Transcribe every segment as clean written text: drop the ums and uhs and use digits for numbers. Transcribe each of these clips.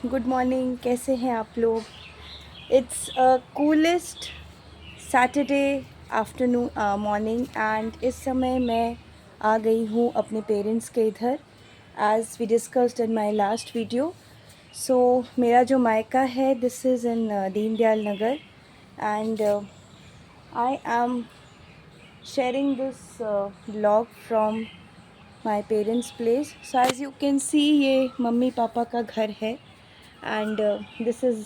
Good morning. कैसे हैं आप लोग? It's coolest Saturday afternoon morning and इस समय मैं आ गई हूँ अपने पेरेंट्स के इधर, as we discussed in my last video. So मेरा जो मायका है this is in Deendayal Nagar and I am sharing this vlog from my parents place. So as you can see ये मम्मी पापा का घर है and this is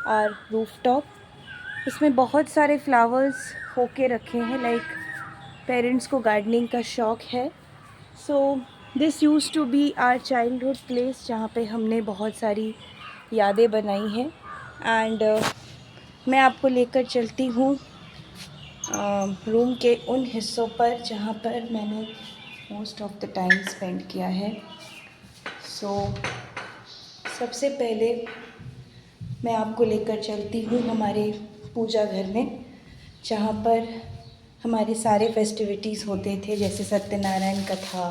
our rooftop. इसमें बहुत सारे फ्लावर्स होके रखे हैं, लाइक पेरेंट्स को गार्डनिंग का शौक़ है। So this use to be our childhood place जहाँ पे हमने बहुत सारी यादें बनाई हैं एंड मैं आपको लेकर चलती हूँ रूम के उन हिस्सों पर जहाँ पर मैंने most of the time spend किया है। सो सबसे पहले मैं आपको लेकर चलती हूँ हमारे पूजा घर में, जहाँ पर हमारे सारे फेस्टिविटीज़ होते थे, जैसे सत्यनारायण कथा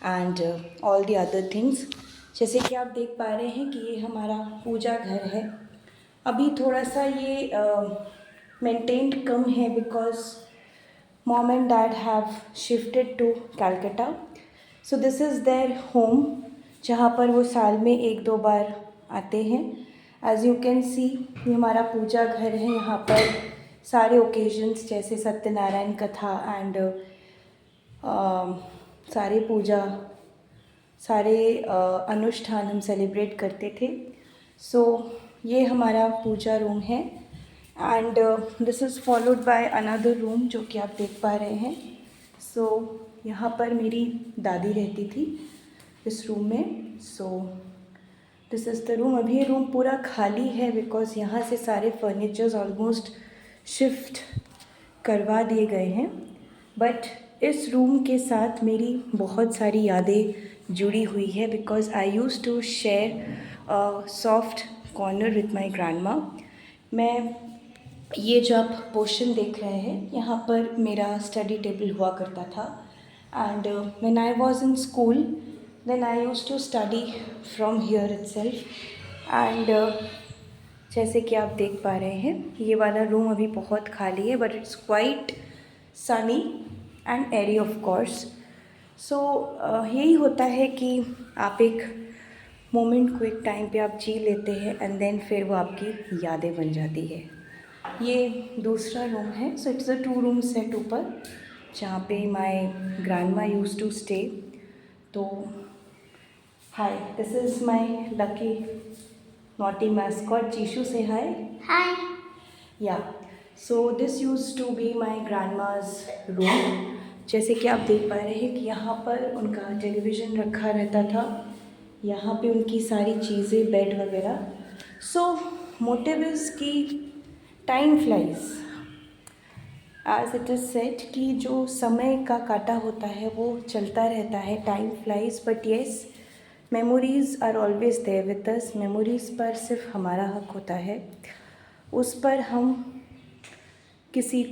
and all the other things. जैसे कि आप देख पा रहे हैं कि ये हमारा पूजा घर है। अभी थोड़ा सा ये मेंटेन्ड कम है because mom and dad have shifted to Calcutta. So this is their home, जहाँ पर वो साल में 1-2 बार आते हैं। As you can see ये हमारा पूजा घर है। यहाँ पर सारे ओकेजन्स जैसे सत्यनारायण कथा एंड सारे पूजा, सारे अनुष्ठान हम सेलिब्रेट करते थे। सो ये हमारा पूजा रूम है and this is followed by another room जो कि आप देख पा रहे हैं। सो यहाँ पर मेरी दादी रहती थी इस रूम में। So this is the room. अभी ये रूम पूरा खाली है बिकॉज यहाँ से सारे फर्नीचर्स ऑलमोस्ट शिफ्ट करवा दिए गए हैं, बट इस रूम के साथ मेरी बहुत सारी यादें जुड़ी हुई है because I use to share soft corner with my grand माँ। मैं ये जो आप पोर्शन देख रहे हैं यहाँ पर मेरा स्टडी टेबल हुआ करता था and when I was in school then I used to study from here itself and जैसे कि आप देख पा रहे हैं ये वाला रूम अभी बहुत खाली है, but it's quite sunny and airy of course. So यही होता है कि आप एक मोमेंट को एक टाइम पे आप जी लेते हैं एंड देन फिर वो आपकी यादें बन जाती है। ये दूसरा रूम है। So it's a 2 room set ऊपर, जहाँ पे my grandma used to stay. तो hi, this is my lucky naughty mascot Jishu. Say hi. Hi. Yeah so this used to be my grandma's room. जैसे कि आप देख पा रहे हैं कि यहाँ पर उनका टेलीविज़न रखा रहता था, यहाँ पे उनकी सारी चीज़ें, बेड वगैरह। सो मोटिव इज़ कि time flies as it is set कि जो समय का काटा होता है वो चलता रहता है। Time flies but yes, memories are always there with us. Memories पर सिर्फ हमारा हक होता है, उस पर हम किसी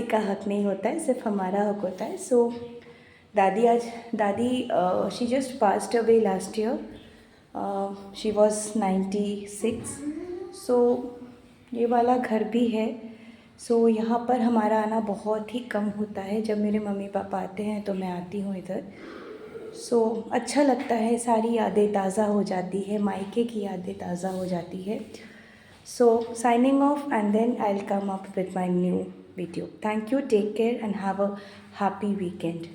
का हक नहीं होता है, सिर्फ हमारा हक होता है। सो दादी she just passed away last year. She was 96। सो ये वाला घर भी है। सो यहाँ पर हमारा आना बहुत ही कम होता है। जब मेरे मम्मी पापा आते हैं तो मैं आती हूँ इधर। सो अच्छा लगता है, सारी यादें ताज़ा हो जाती है, मायके की यादें ताज़ा हो जाती है। So signing off and then I'll come up with my new video. Thank you, take care and have a happy weekend.